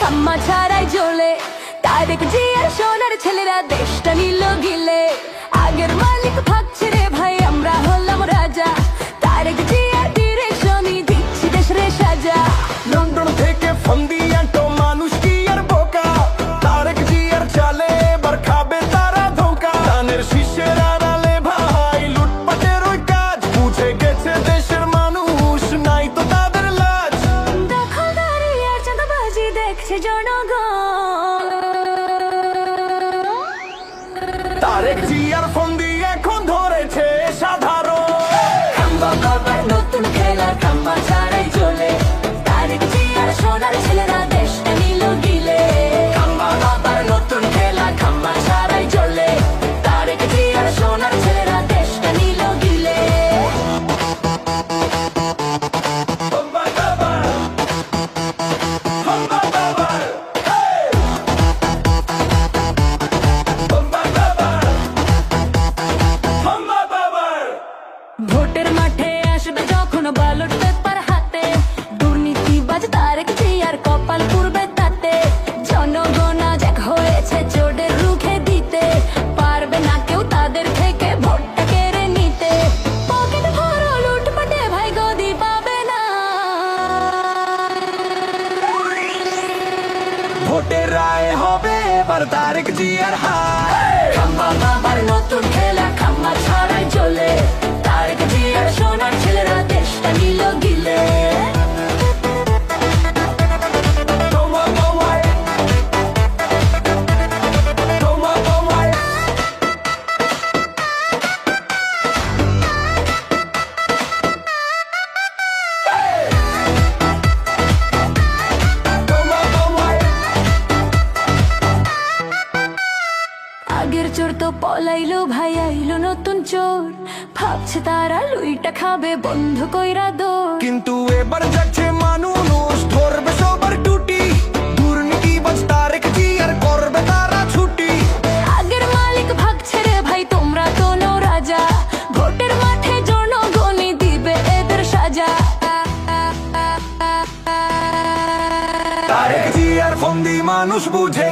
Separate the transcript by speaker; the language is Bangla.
Speaker 1: খাম্মা ছাড়াই জ্বলে। তারেক জিয়ার সোনার ছেলেরা দেশটা নিল গিলে। আগের মালিক ভাগছে রে ভাই, আমরা হলাম রাজা। তারেক জিয়ার ডিরেকশনই দিচ্ছি দেশ রে সাজা।
Speaker 2: লন্ডন থেকে ফন্দি আনতো মানুষ কি আর বোকা, তারেক জিয়ার চালে এবার খাবে তারা ধোকা। ধানের শীষের আড়ালে ভাই লুটপাটের ওই কাজ, বুঝে গেছে দেশের মানুষ নাই তো তাদের লাজ।
Speaker 1: দখলদারি আর চাঁদাবাজি দেখছে জনগণ।
Speaker 2: তারেক জিয়ার ফন্দি এখন ধরেছে সাধারণ।
Speaker 1: খাম্বা বাবার নতুন খেলা, খাম্বা ছাড়াই চলে। তারেক জিয়ার সোনার ছেলেরা দেশটা নিল গিলে। খাম্বা বাবার নতুন খেলা, খাম্বা ছাড়াই চলে। তারেক জিয়ার সোনার ছেলেরা দেশটা নিল গিলে। ভোটের মাঠে আসবে যখন ব্যালট পেপার হাতে, দুর্নীতিবাজ তারেক জিয়ার কপাল পুড়বে তাতে। জনগণ আজ এক হয়েছে চোরের রুখে দিতে, পারবে না কেউ তাদের থেকে ভোটটা কেড়ে নিতে। পকেট ভরো লুটপাটে ভাই গদি পাবে না।
Speaker 2: ভোটের রায় হবে এবার তারেক জিয়ার হায়।
Speaker 1: খাম্বা বাবার নতুন খেলা, খাম্বা ছাড়াই চলে। তারেক জিয়ার সোনার ছেলেরা দেশটা নিল গিলে।
Speaker 2: তোমার তোমায় তোমার তোমায় তোমার তোমায়
Speaker 1: আগের চোর তো পলাইলো ভাই, আইলো নতুন চোর। ভাবছে তারা লুইটা খাবে বন্ধ কইরা দৌড়।
Speaker 2: কিন্তু এবার যাচ্ছে মানুষ ধরবে সবার টুটি, দুর্নীতিবাজ তারেক জিয়ার করবে তারা ছুটি।
Speaker 1: আগের মালিক ভাগছে রে ভাই, তোমরা তো নও রাজা। ভোটের মাঠে জনগণই দিবে এদের সাজা।
Speaker 2: তারেক জিয়ার ফন্দি মানুষ বুঝে